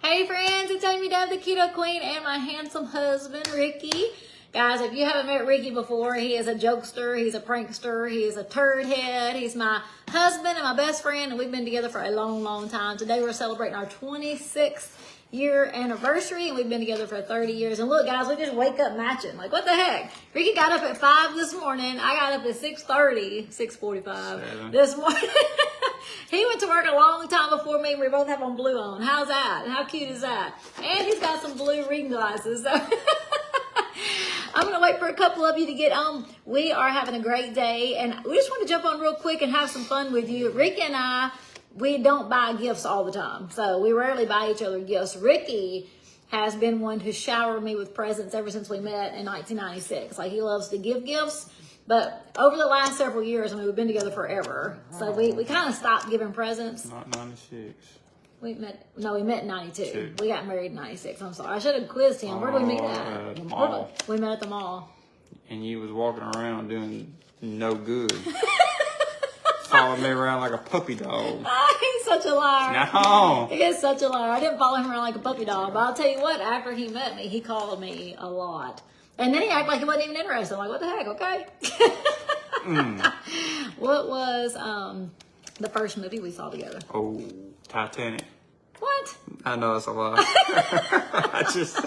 Hey friends, it's Amy Dove, the Keto Queen, and my handsome husband, Ricky. Guys, if you haven't met Ricky before, he is a jokester, he's a prankster, he is a turd head, he's my husband and my best friend, and we've been together for a long, long time. Today we're celebrating our 26th year anniversary, and we've been together for 30 years. And look, guys, we just wake up matching. Like, what the heck? Ricky got up at 5 this morning. I got up at 6:45 this morning. He went to work a long time before me. We both have on blue on. How's that? How cute is that? And he's got some blue reading glasses. So I'm going to wait for a couple of you to get on. We are having a great day, and we just want to jump on real quick and have some fun with you. Ricky and I, we don't buy gifts all the time, so we rarely buy each other gifts. Ricky has been one to shower me with presents ever since we met in 1996. Like, he loves to give gifts, but over the last several years, I mean, we've been together forever, so we kind of stopped giving presents. Not 96. We met in 92. We got married in 96. I'm sorry. I should have quizzed him. Where did we meet at? The mall. We met at the mall. And you was walking around doing no good. Following me around like a puppy dog. He's such a liar. No. He is such a liar. I didn't follow him around like a puppy dog, but I'll tell you what, after he met me, he called me a lot. And then he acted like he wasn't even interested. I'm like, what the heck, okay? What was the first movie we saw together? Oh, Titanic. What? I know it's a lie. I just...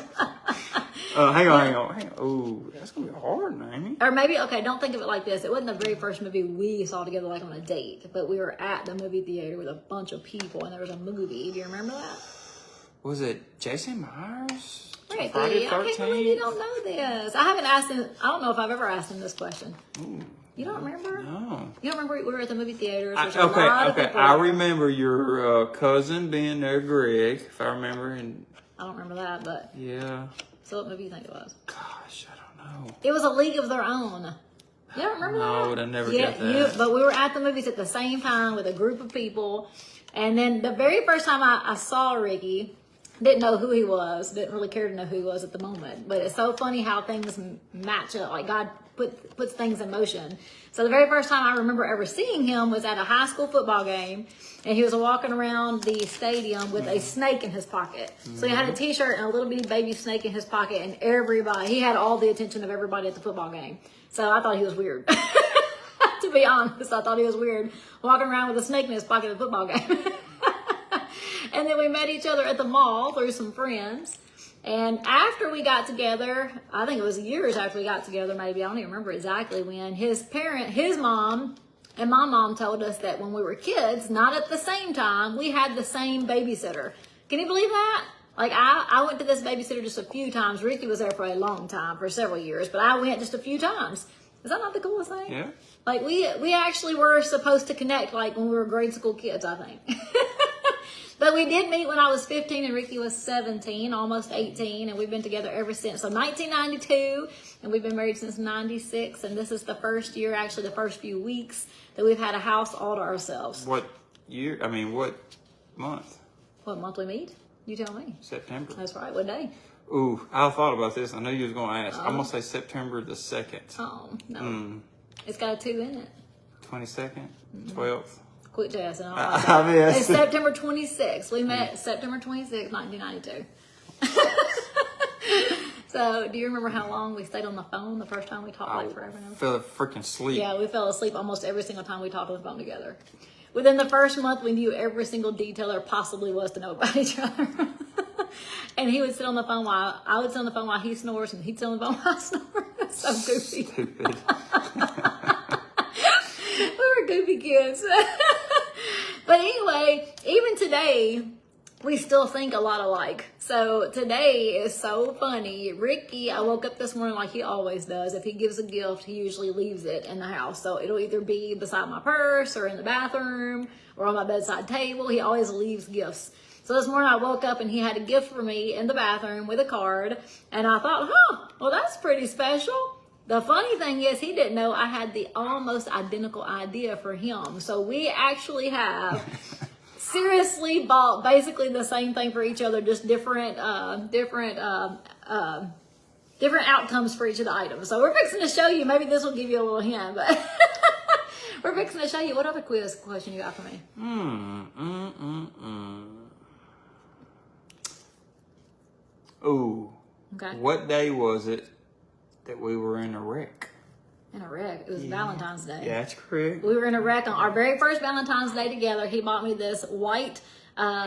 hang on. Oh, that's going to be hard, Amy. Or maybe, okay, don't think of it like this. It wasn't the very first movie we saw together, like on a date, but we were at the movie theater with a bunch of people, and there was a movie. Do you remember that? Was it Jason Myers? Ricky, Friday I can't believe you don't know this. I haven't asked him, I don't know if I've ever asked him this question. Ooh. You don't remember? No. You don't remember we were at the movie theaters? Okay. I remember your cousin being there, Greg, if I remember. And I don't remember that, but... yeah. So what movie do you think it was? Gosh, I don't know. It was A League of Their Own. You don't remember that? No, I never got that. But we were at the movies at the same time with a group of people. And then the very first time I saw Ricky, didn't know who he was, didn't really care to know who he was at the moment. But it's so funny how things match up. Like, God puts things in motion. So the very first time I remember ever seeing him was at a high school football game, and he was walking around the stadium with a snake in his pocket. So he had a t-shirt and a little bitty baby snake in his pocket, and he had all the attention of everybody at the football game. So I thought he was weird. To be honest, I thought he was weird, walking around with a snake in his pocket at the football game. And then we met each other at the mall through some friends. And after we got together, I think it was years after we got together, maybe, I don't even remember exactly when, his mom and my mom told us that when we were kids, not at the same time, we had the same babysitter. Can you believe that? Like, I went to this babysitter just a few times. Ricky was there for a long time, for several years, but I went just a few times. Is that not the coolest thing? Yeah. Like, we actually were supposed to connect, like, when we were grade school kids, I think. But we did meet when I was 15 and Ricky was 17, almost 18, and we've been together ever since. So 1992, and we've been married since 96, and this is the first year, actually the first few weeks, that we've had a house all to ourselves. What year? I mean, what month? What month we meet? You tell me. September. That's right. What day? Ooh, I thought about this. I knew you was going to ask. I'm going to say September the 2nd. Oh, no. It's got a 2 in it. 22nd? 12th? Quit jazzing. I don't like that. I mean, It's September 26th. We met September 26th, 1992. So, do you remember how long we stayed on the phone the first time we talked, like forever now? Fell freaking asleep. Yeah, we fell asleep almost every single time we talked on the phone together. Within the first month, we knew every single detail there possibly was to know about each other. And he would sit on the phone while I would sit on the phone while he snores, and he'd sit on the phone while I snore. So goofy. Stupid. We were goofy kids. But anyway, even today, we still think a lot alike. So today is so funny. Ricky, I woke up this morning like he always does. If he gives a gift, he usually leaves it in the house. So it'll either be beside my purse or in the bathroom or on my bedside table. He always leaves gifts. So this morning I woke up and he had a gift for me in the bathroom with a card. And I thought, well, that's pretty special. The funny thing is, he didn't know I had the almost identical idea for him. So we actually have seriously bought basically the same thing for each other, just different outcomes for each of the items. So we're fixing to show you. Maybe this will give you a little hint, but we're fixing to show you. What other quiz question you got for me? Ooh. Okay. What day was it that we were in a wreck? In a wreck. It was Valentine's Day. Yeah, that's correct. We were in a wreck on our very first Valentine's Day together. He bought me this white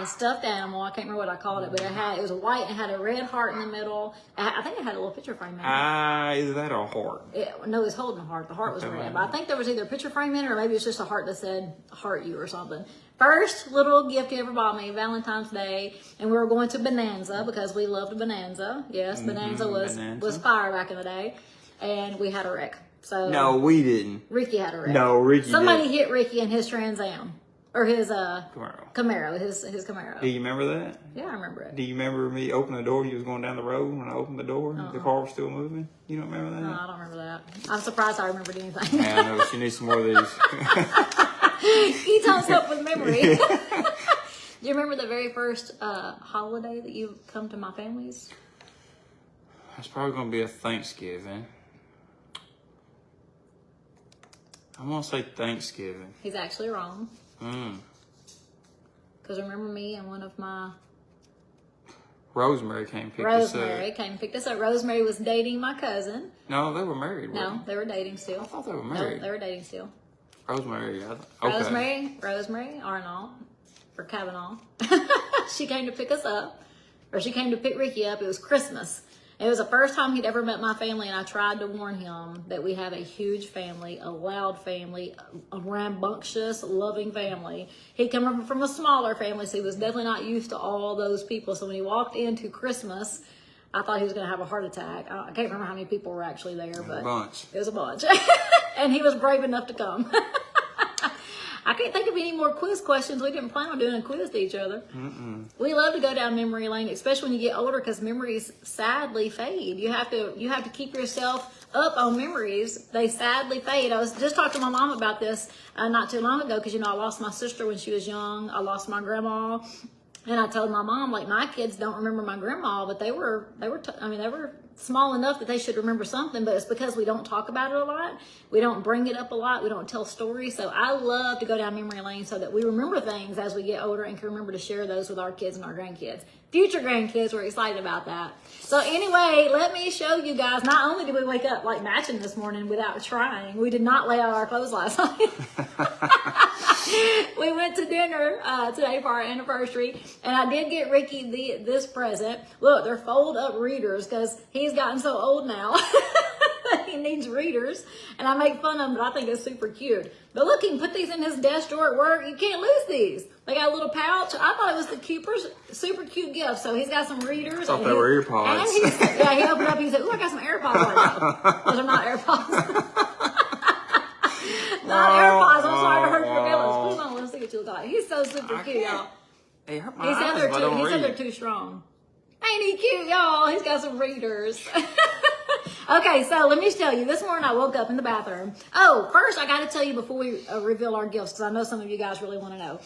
stuffed animal. I can't remember what I called it, but it was white and had a red heart in the middle. I think it had a little picture frame in it. Is that a heart? No, it was holding a heart. The heart was red. But I think there was either a picture frame in it or maybe it's just a heart that said heart you or something. First little gift he ever bought me, Valentine's Day, and we were going to Bonanza because we loved Bonanza. Yes, Bonanza was fire back in the day, and we had a wreck. So no, we didn't. Ricky had a wreck. No, Ricky. Somebody hit Ricky in his Trans Am or his Camaro. His Camaro. Do you remember that? Yeah, I remember it. Do you remember me opening the door? You was going down the road when I opened the door. The car was still moving. You don't remember that? No, I don't remember that. I'm surprised I remembered anything. Yeah, I know. She needs some more of these. He talks up with memory. Do you remember the very first holiday that you come to my family's? It's probably going to be a Thanksgiving. I'm going to say Thanksgiving. He's actually wrong. Mm. Because remember me and one of my... Rosemary came and picked us up. Rosemary came and picked us up. Rosemary was dating my cousin. No, they were married. No, they were dating still. I thought they were married. No, they were dating still. Rosemary, okay. Rosemary Arnold, or Kavanaugh. She came to pick us up, or she came to pick Ricky up. It was Christmas. It was the first time he'd ever met my family, and I tried to warn him that we have a huge family, a loud family, a rambunctious, loving family. He'd come from a smaller family, so he was definitely not used to all those people. So when he walked into Christmas, I thought he was going to have a heart attack. I can't remember how many people were actually there, but it was a bunch. And he was brave enough to come. I can't think of any more quiz questions. We didn't plan on doing a quiz to each other. We love to go down memory lane, especially when you get older, because memories sadly fade. You have to keep yourself up on memories. They sadly fade. I was just talking to my mom about this not too long ago, because I lost my sister when she was young. I lost my grandma, and I told my mom, like, my kids don't remember my grandma, but they were small enough that they should remember something, but it's because we don't talk about it a lot. We don't bring it up a lot. We don't tell stories. So I love to go down memory lane so that we remember things as we get older and can remember to share those with our kids and our grandkids. Future grandkids, we're excited about that. So anyway, let me show you guys. Not only did we wake up like matching this morning without trying, we did not lay out our clothes last night. We went to dinner today for our anniversary, and I did get Ricky this present. Look, they're fold-up readers because he's gotten so old now. He needs readers, and I make fun of him, but I think it's super cute. But look, he can put these in his desk drawer at work. You can't lose these. They got a little pouch. I thought it was the super cute gift. So he's got some readers. I thought they were earpods. And he opened up. He said, "Ooh, I got some AirPods right now." Those are not AirPods. Not AirPods. I'm sorry to hurt your feelings. Come on, let's see what you look like. He's so super cute, y'all. He hurt He said they're too strong. Ain't he cute, y'all? He's got some readers. Okay, so let me tell you, this morning I woke up in the bathroom. Oh, first I got to tell you before we reveal our gifts, because I know some of you guys really want to know.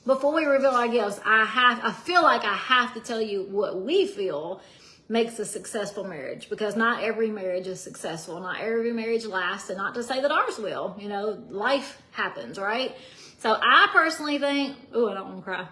Before we reveal our gifts, I feel like I have to tell you what we feel makes a successful marriage, because not every marriage is successful. Not every marriage lasts, and not to say that ours will. Life happens, right? So I personally think, oh, I don't want to cry.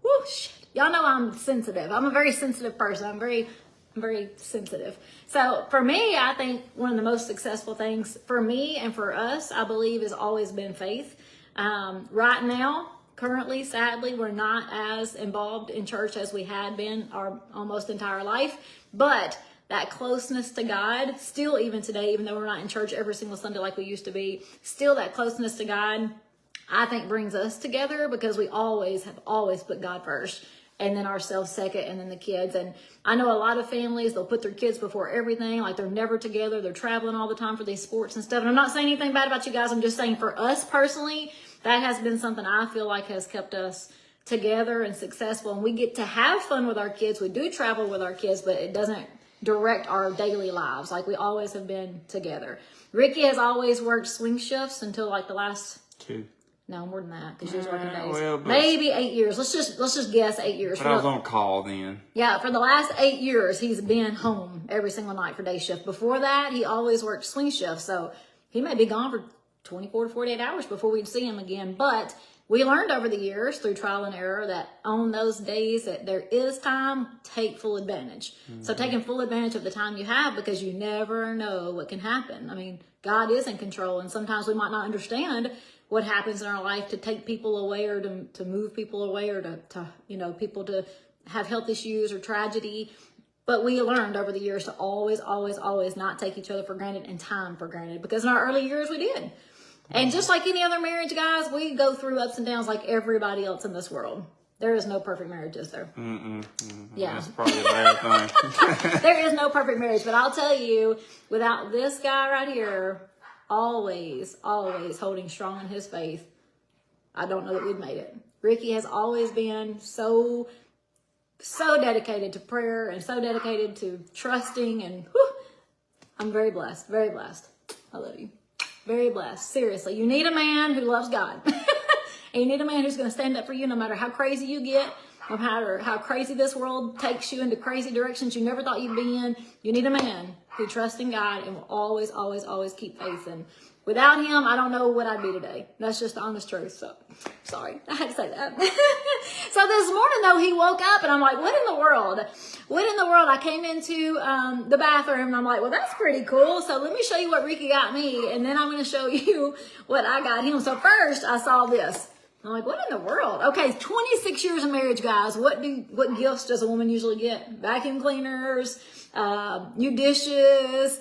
Whoo, shit. Y'all know I'm sensitive. I'm a very sensitive person. I'm very sensitive. So for me, I think one of the most successful things for me and for us, I believe, has always been faith. Right now, currently, sadly, we're not as involved in church as we had been our almost entire life, but that closeness to God, still even today, even though we're not in church every single Sunday like we used to be, still that closeness to God, I think, brings us together, because we have always put God first, and then ourselves second, and then the kids. And I know a lot of families, they'll put their kids before everything. Like, they're never together. They're traveling all the time for these sports and stuff. And I'm not saying anything bad about you guys. I'm just saying, for us personally, that has been something I feel like has kept us together and successful. And we get to have fun with our kids. We do travel with our kids, but it doesn't direct our daily lives. Like, we always have been together. Ricky has always worked swing shifts until like the last 2. No, more than that, because she was working days. Well, maybe 8 years. Let's just guess 8 years. But I was on call then. Yeah, for the last 8 years, he's been home every single night for day shift. Before that, he always worked swing shifts, so he may be gone for 24 to 48 hours before we'd see him again. But we learned over the years through trial and error that on those days that there is time, take full advantage. So taking full advantage of the time you have, because you never know what can happen. I mean, God is in control, and sometimes we might not understand what happens in our life to take people away, or to move people away, or to people to have health issues or tragedy. But we learned over the years to always, always, always not take each other for granted and time for granted, because in our early years we did. And just like any other marriage, guys, we go through ups and downs like everybody else in this world. There is no perfect marriage, is there? Yeah. That's probably a bad thing. There is no perfect marriage. But I'll tell you, without this guy right here, always, always holding strong in his faith, I don't know that we'd made it. Ricky has always been so dedicated to prayer and so dedicated to trusting. And I'm very blessed. Very blessed. I love you. Very blessed. Seriously, you need a man who loves God. And you need a man who's going to stand up for you no matter how crazy you get, no matter how crazy this world takes you into crazy directions you never thought you'd be in. You need a man who trusts in God and will always, always, always keep faith. And without him, I don't know what I'd be today. That's just the honest truth. So, sorry, I had to say that. So this morning, though, he woke up and I'm like, what in the world? What in the world? I came into the bathroom and I'm like, well, that's pretty cool. So let me show you what Ricky got me. And then I'm going to show you what I got him. So first, I saw this. I'm like, what in the world? Okay, 26 years of marriage, guys. What gifts does a woman usually get? Vacuum cleaners, new dishes,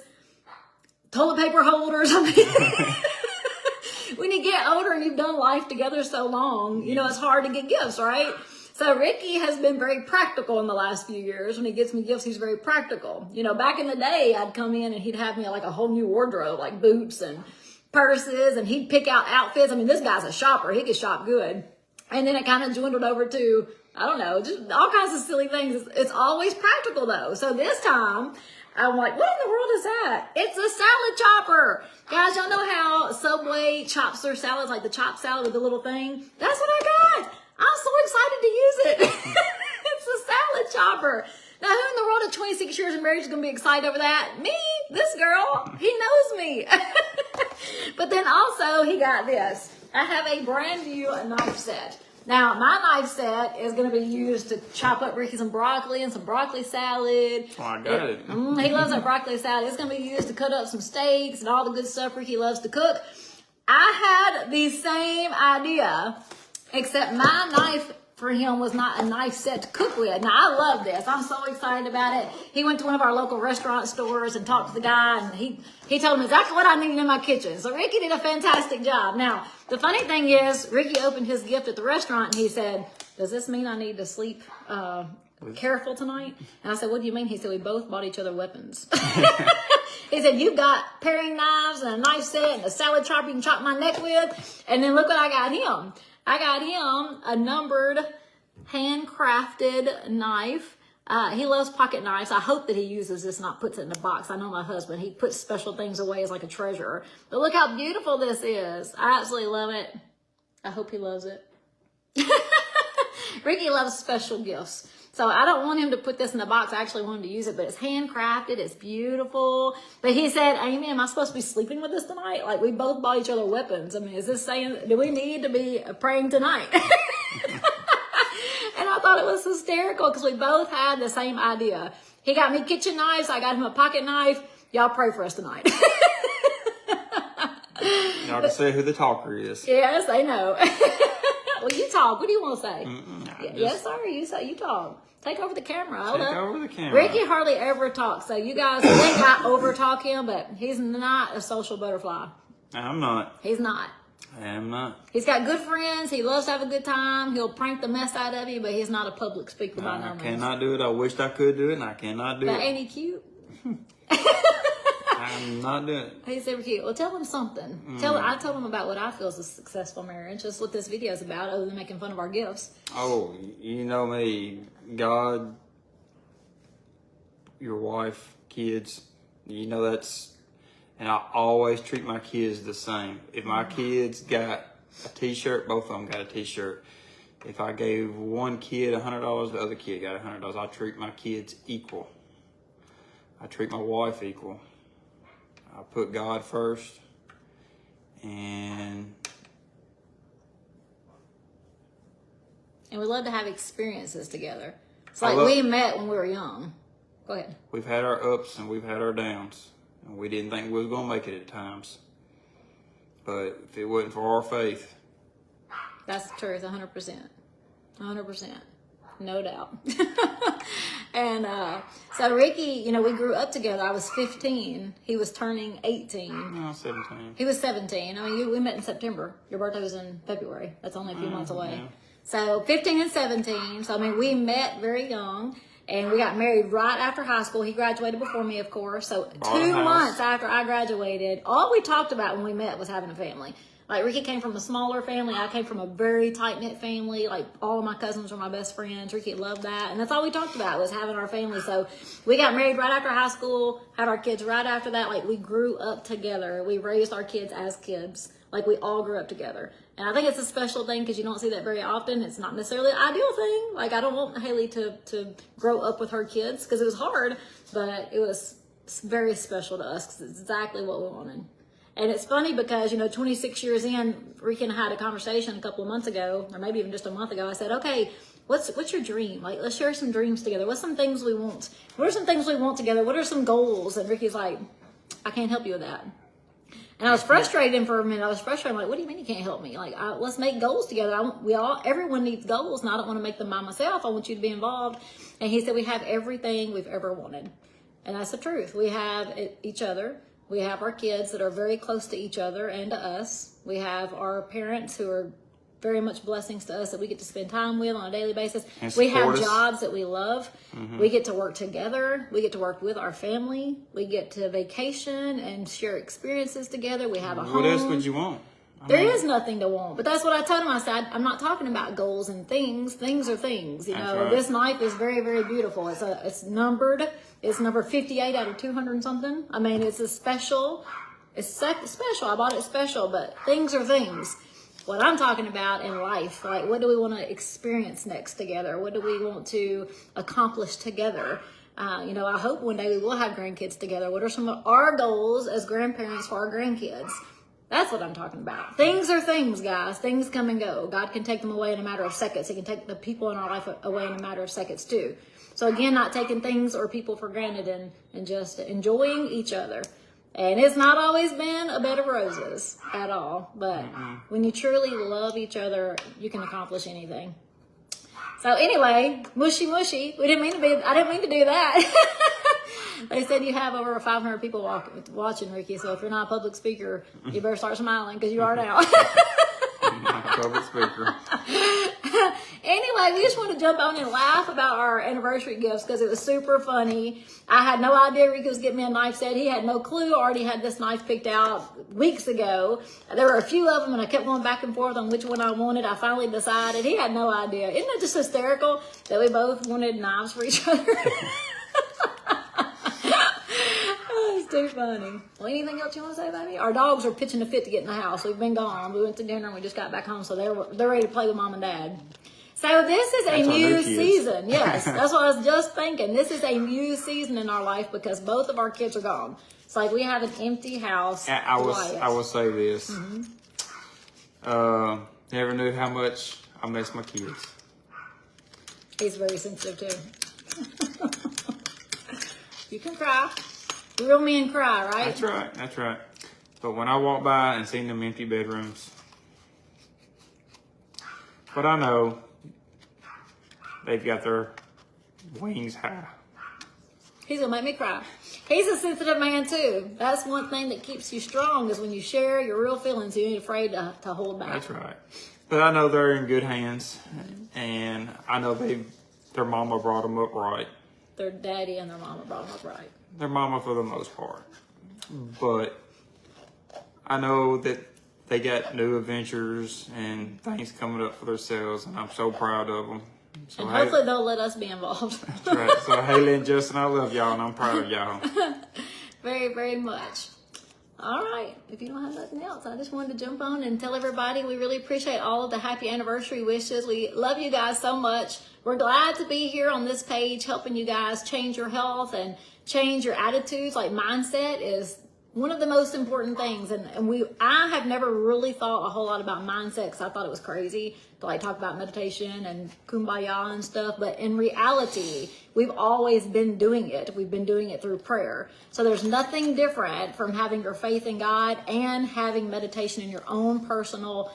toilet paper holders. I mean, when you get older and you've done life together so long, it's hard to get gifts, right? So Ricky has been very practical in the last few years. When he gets me gifts, he's very practical. Back in the day, I'd come in and he'd have me like a whole new wardrobe, like boots and purses, and he'd pick out outfits. I mean, this guy's a shopper. He could shop good. And then it kind of dwindled over to, I don't know, just all kinds of silly things. It's always practical, though. So this time, I'm like, what in the world is that? It's a salad chopper. Guys, y'all know how Subway chops their salads, like the chopped salad with the little thing? That's what I got. I'm so excited to use it. It's a salad chopper. Now, who in the world at 26 years of marriage is going to be excited over that? Me, this girl. He knows me. But then also, he got this. I have a brand new knife set. Now, my knife set is going to be used to chop up Ricky some broccoli and some broccoli salad. Oh, I got it. He loves that broccoli salad. It's going to be used to cut up some steaks and all the good stuff Ricky loves to cook. I had the same idea, except my knife for him was not a knife set to cook with. Now, I love this. I'm so excited about it. He went to one of our local restaurant stores and talked to the guy, and he told him exactly what I needed in my kitchen. So Ricky did a fantastic job. Now, the funny thing is, Ricky opened his gift at the restaurant, and he said, does this mean I need to sleep careful tonight? And I said, what do you mean? He said, we both bought each other weapons. He said, you got paring knives and a knife set and a salad chopper you can chop my neck with. And then look what I got him. I got him a numbered, handcrafted knife. He loves pocket knives. I hope that he uses this, not puts it in a box. I know my husband, he puts special things away as like a treasure. But look how beautiful this is. I absolutely love it. I hope he loves it. Ricky loves special gifts. So I don't want him to put this in a box. I actually want him to use it, but it's handcrafted. It's beautiful. But he said, Amy, am I supposed to be sleeping with this tonight? Like, we both bought each other weapons. I mean, is this saying, do we need to be praying tonight? And I thought it was hysterical because we both had the same idea. He got me kitchen knives. I got him a pocket knife. Y'all pray for us tonight. Y'all can say who the talker is. Yes, I know. Well, you talk. What do you want to say? Yes, sir. You talk. Take over the camera. Take over the camera. Ricky hardly ever talks, so you guys think I overtalk him, but he's not a social butterfly. I'm not. He's not. I am not. He's got good friends. He loves to have a good time. He'll prank the mess out of you, but he's not a public speaker by no means. I cannot do it. I wished I could do it, and I cannot do it. But ain't he cute? I'm not doing it. He's super cute. Well, tell him something. I told him about what I feel is a successful marriage. That's what this video is about, other than making fun of our gifts. Oh, you know me. God, your wife, kids, you know that's... And I always treat my kids the same. If my kids got a t-shirt, both of them got a t-shirt. If I gave one kid $100, the other kid got $100. I treat my kids equal. I treat my wife equal. I put God first, and And we love to have experiences together. It's I like love- we met when we were young. Go ahead. We've had our ups and we've had our downs. And we didn't think we was going to make it at times. But if it wasn't for our faith, That's the truth, 100%. 100%. No doubt. And so Ricky, you know, we grew up together. I was 15. He was turning 18. no, 17. He was 17. I mean, we met in September. Your birthday was in February. That's only a few months away. Yeah. So 15 and 17. So, I mean, we met very young. And we got married right after high school. He graduated before me, of course. So Bought a 2 house. months after I graduated, all we talked about when we met was having a family. Like, Ricky came from a smaller family. I came from a very tight-knit family. Like, all of my cousins were my best friends. Ricky loved that. And that's all we talked about was having our family. So we got married right after high school, had our kids right after that. Like, we grew up together. We raised our kids as kids. Like, we all grew up together. And I think it's a special thing because you don't see that very often. It's not necessarily an ideal thing. Like, I don't want Haley to grow up with her kids because it was hard, but it was very special to us because it's exactly what we wanted. And it's funny because, you know, 26 years in, Ricky and I had a conversation a couple of months ago, or maybe even just a month ago. I said, okay, what's your dream? Like, let's share some dreams together. What's some things we want? What are some things we want together? What are some goals? And Ricky's like, I can't help you with that. And I was frustrated for a minute. I was frustrated. I'm like, what do you mean you can't help me? Like, let's make goals together. Everyone needs goals, and I don't want to make them by myself. I want you to be involved. And he said, we have everything we've ever wanted. And that's the truth. We have each other. We have our kids that are very close to each other and to us. We have our parents who are very much blessings to us that we get to spend time with on a daily basis. We have jobs that we love. Mm-hmm. We get to work together. We get to work with our family. We get to vacation and share experiences together. We have a home. What else would you want? There is nothing to want. But that's what I told him. I said, I'm not talking about goals and things. Things are things. You know, right. This knife is very, very beautiful. It's numbered. It's number 58 out of 200 and something. I mean, it's a special. It's special. I bought it special, but things are things. What I'm talking about in life, like what do we want to experience next together? What do we want to accomplish together? You know, I hope one day we will have grandkids together. What are some of our goals as grandparents for our grandkids? That's what I'm talking about. Things are things, guys. Things come and go. God can take them away in a matter of seconds. He can take the people in our life away in a matter of seconds too. So again, not taking things or people for granted and just enjoying each other. And it's not always been a bed of roses at all. But when you truly love each other, you can accomplish anything. So anyway, mushy. I didn't mean to do that. They said you have over 500 people watching, Ricky. So if you're not a public speaker, you better start smiling because you are now. I'm not a public speaker. Anyway, we just want to jump on and laugh about our anniversary gifts because it was super funny. I had no idea Ricky was getting me a knife set. He had no clue. I already had this knife picked out weeks ago. There were a few of them, and I kept going back and forth on which one I wanted. I finally decided. He had no idea. Isn't it just hysterical that we both wanted knives for each other? It's too funny. Well, anything else you want to say, baby? Our dogs are pitching a fit to get in the house. We've been gone. We went to dinner and we just got back home, so they're ready to play with mom and dad. So this is a new season. Yes, that's what I was just thinking. This is a new season in our life because both of our kids are gone. It's like we have an empty house. I will say this. Never knew how much I miss my kids. He's very sensitive too. You can cry. Real men cry, right? That's right. But when I walk by and see them empty bedrooms, but I know they've got their wings high. He's gonna make me cry. He's a sensitive man too. That's one thing that keeps you strong is when you share your real feelings. You ain't afraid to hold back. That's right. But I know they're in good hands, and I know their mama brought them up right. Their daddy and their mama brought them up right. Their mama for the most part. But I know that they got new adventures and things coming up for themselves, and I'm so proud of them. So and hopefully they'll let us be involved. That's right. So Haley and Justin, I love y'all, and I'm proud of y'all. Very, very much. All right. If you don't have nothing else, I just wanted to jump on and tell everybody we really appreciate all of the happy anniversary wishes. We love you guys so much. We're glad to be here on this page helping you guys change your health and change your attitudes. Like mindset is one of the most important things, and I have never really thought a whole lot about mindset because I thought it was crazy to like talk about meditation and kumbaya and stuff. But in reality, we've always been doing it. We've been doing it through prayer. So there's nothing different from having your faith in God and having meditation in your own personal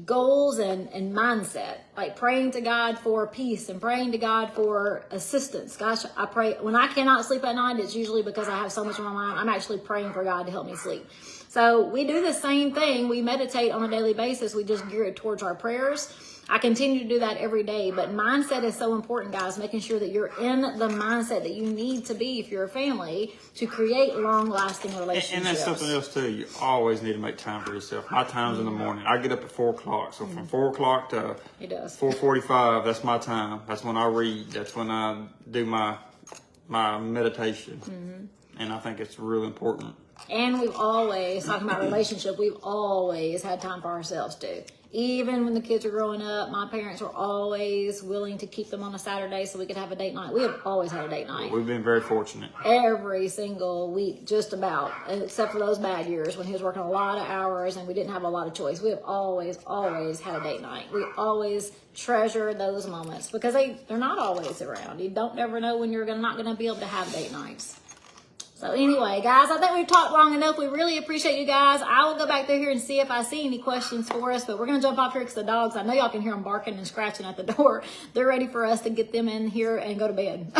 goals and mindset, like praying to God for peace and praying to God for assistance. Gosh, I pray when I cannot sleep at night, it's usually because I have so much on my mind. I'm actually praying for God to help me sleep. So we do the same thing. We meditate on a daily basis. We just gear it towards our prayers. I continue to do that every day, but mindset is so important, guys, making sure that you're in the mindset that you need to be if you're a family to create long-lasting relationships. And that's something else, too. You always need to make time for yourself. My time's in the morning. I get up at 4 o'clock, so from 4 o'clock to 4:45, that's my time. That's when I read. That's when I do my meditation. And I think it's really important. And we've always, talking about relationship, we've always had time for ourselves too. Even when the kids were growing up, my parents were always willing to keep them on a Saturday so we could have a date night. We have always had a date night. We've been very fortunate. Every single week, just about, except for those bad years when he was working a lot of hours and we didn't have a lot of choice. We have always had a date night. We always treasure those moments because they're not always around. You don't ever know when you're not going to be able to have date nights. So anyway, guys, I think we've talked long enough. We really appreciate you guys. I will go back through here and see if I see any questions for us, but we're going to jump off here because the dogs, I know y'all can hear them barking and scratching at the door. They're ready for us to get them in here and go to bed.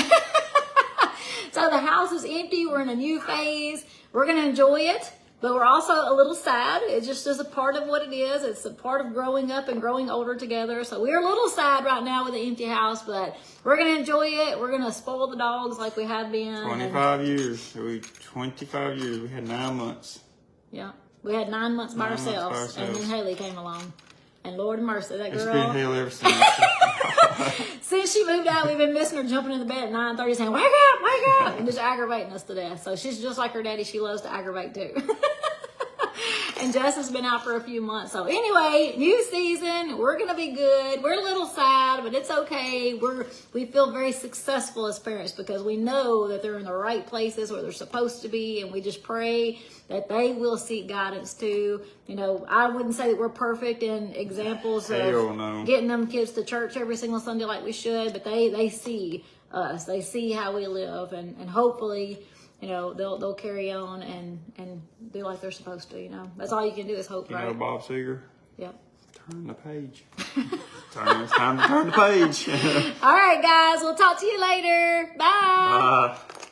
So the house is empty. We're in a new phase. We're going to enjoy it, but we're also a little sad. It just is a part of what it is. It's a part of growing up and growing older together. So we're a little sad right now with the empty house, but we're going to enjoy it. We're going to spoil the dogs like we have been. 25 years. 25 years. We had 9 months. Yeah. We had 9 months by ourselves. And then Haley came along. And Lord have mercy, that girl. It's been hell ever since. Since she moved out, we've been missing her jumping in the bed at 9:30 saying, wake up, and just aggravating us to death. So she's just like her daddy. She loves to aggravate too. And Justin's been out for a few months. So anyway, new season. We're going to be good. We're a little sad, but it's okay. We feel very successful as parents because we know that they're in the right places where they're supposed to be. And we just pray that they will seek guidance too. You know, I wouldn't say that we're perfect in examples of getting them kids to church every single Sunday like we should, but they see us. They see how we live, and hopefully, you know, they'll carry on and do like they're supposed to, you know. That's all you can do is hope, right? You know Bob Seger? Yep. Turn the page. It's time to turn the page. All right, guys. We'll talk to you later. Bye. Bye.